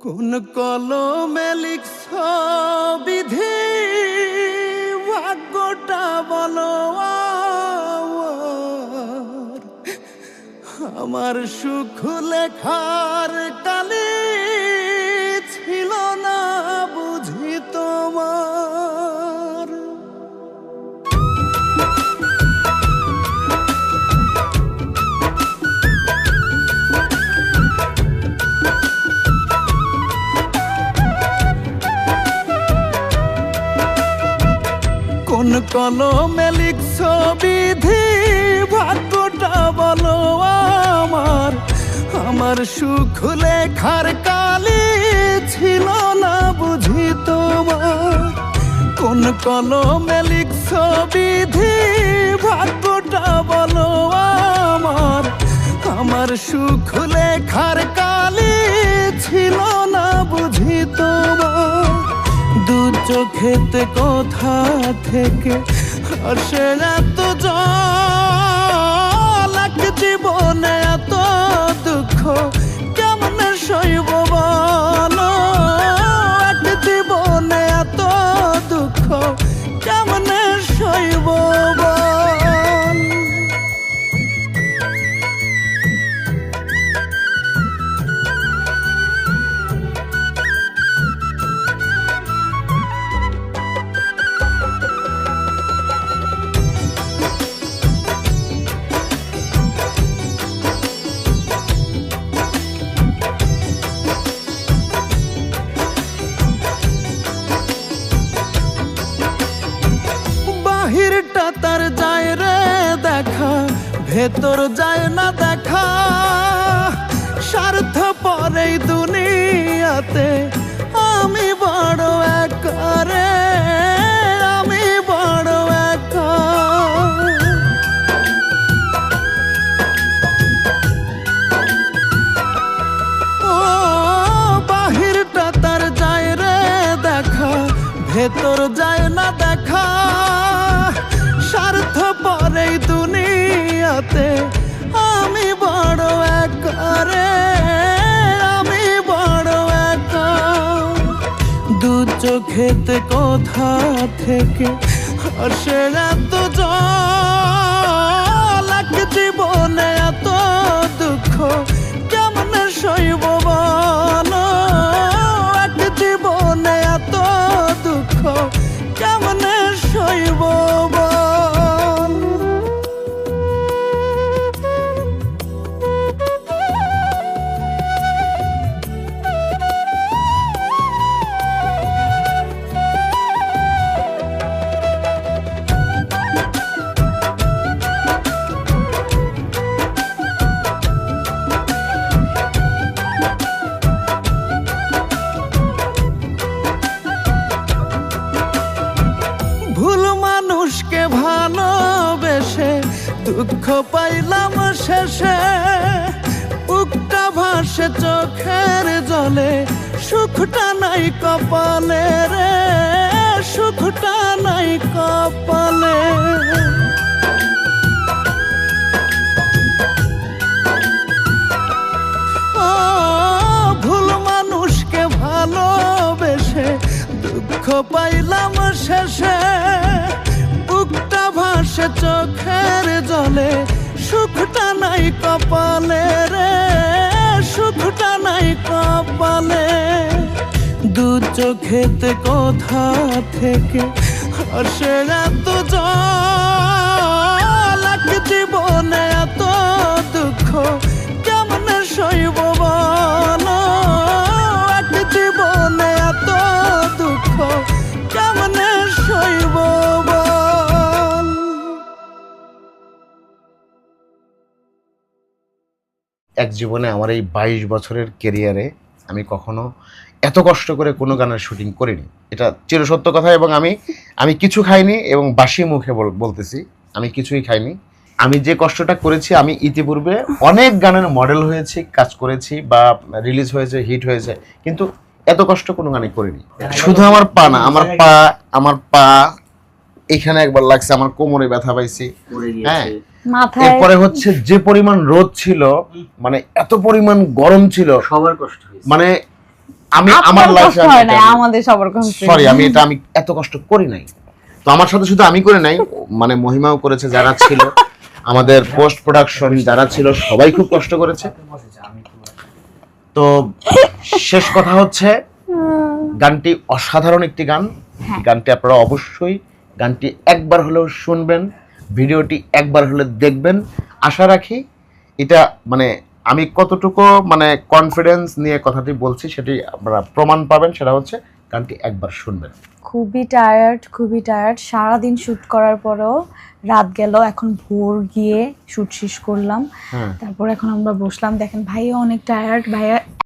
কোন কলমে লিখছ বিধি ভাগ্যটা বলো আমার সুখ লেখার কালে ছিল না বুঝি তোমার। কোন কলমে লিখছ বিধি ভাগ্যটা বলো আমার সুখ লেখার কালে ছিল না বুঝি তোমার। কোন কলমে লিখছ বিধি ভাগ্যটা বলো আমার সুখ লেখার কালে ছিল না বুঝি তোমার। দু চোখেতে কোথা থেকে আসে এত জল, এক জীবনে এত দুঃখ কেমনে সইব বলো, এক জীবনে এত দুঃখ কেমনে সইব বল। বাহিরটা তার যায় রে দেখা, ভেতর যায় না দেখা। স্বার্থ পরে দুনিয়াতে আমি বড় একা রে, আমি বড় একা। ও বাহিরটা তার যায় রে দেখা, ভেতর যায় না দেখা। স্বার্থ পরে দুনিয়াতে আমি বড় একা রে, আমি বড় একা। দু চোখেতে কোথা থেকে আসে এত জল, এক জীবনে এত দুঃখ কেমনে সইব বলো, এক জীবনে এত দুঃখ কেমনে সইব বল। ভুল মানুষকে ভালোবেসে দুঃখ পাইলাম শেষে। বুকটা ভাসে চোখের জলে, সুখটা নাই কপালে রে, সুখটা নাই কপালে। ও ভুল মানুষকে ভালোবেসে দুঃখ পাইলাম শেষে। বুকটা ভাসে চোখের জলে, সুখটা নাই কপালে রে, সুখটা নাই কপালে। দু চোখেতে কোথা থেকে আসে এত জল, এক জীবনে এত দুঃখ কেমনে সইব বলো, এক জীবনে এত দুঃখ কেমনে সইব বল। এক জীবনে আমার এই 22 বছরের ক্যারিয়ারে আমি কখনো এত কষ্ট করে কোনো গানের শুটিং করিনি, এটা চিরসত্য কথা। এবং আমি কিছু খাইনি, এবং বাসি মুখে বলতেছি আমি কিছুই খাইনি। আমি যে কষ্টটা করেছি, আমি ইতিপূর্বে অনেক গানের মডেল হয়েছি, কাজ করেছি বা রিলিজ হয়েছে, হিট হয়েছে, কিন্তু এত কষ্ট কোনো গানে করিনি। শুধু আমার পা না, আমার পা এখানে একবার লাগছে, আমার কোমরে ব্যথা পাইছি। হ্যাঁ, এরপরে হচ্ছে যে পরিমাণ রোদ ছিল, মানে এত পরিমাণ গরম ছিল, সবার কষ্ট হয়েছে। মানে আমি আমার আপনার লাইফে কষ্ট হয় নাই, আমাদের সবার কষ্ট। সরি, আমি এত কষ্ট করি নাই। তো আমার সাথে শুধু আমি করে নাই, মানে মহিমাও করেছে, যারা ছিল আমাদের পোস্ট প্রোডাকশন যারা ছিল সবাই খুব কষ্ট করেছে। তো শেষ কথা হচ্ছে গানটি অসাধারণ একটি গান। হ্যাঁ। গানটি আপনারা অবশ্যই গানটি একবার হলেও শুনবেন, ভিডিওটি একবার হলে দেখবেন। আশা রাখি এটা মানে আমি কতটুকু মানে কনফিডেন্স নিয়ে কথাটি বলছি সেটি আপনারা প্রমাণ পাবেন, সেটা হচ্ছে গানটি একবার শুনবেন। খুবই টায়ার্ড, সারাদিন শুট করার পরেও রাত গেল, এখন ভোর গিয়ে শুট শেষ করলাম। হ্যাঁ। তারপর এখন আমরা বসলাম, দেখেন ভাইয়া অনেক টায়ার্ড, ভাইয়া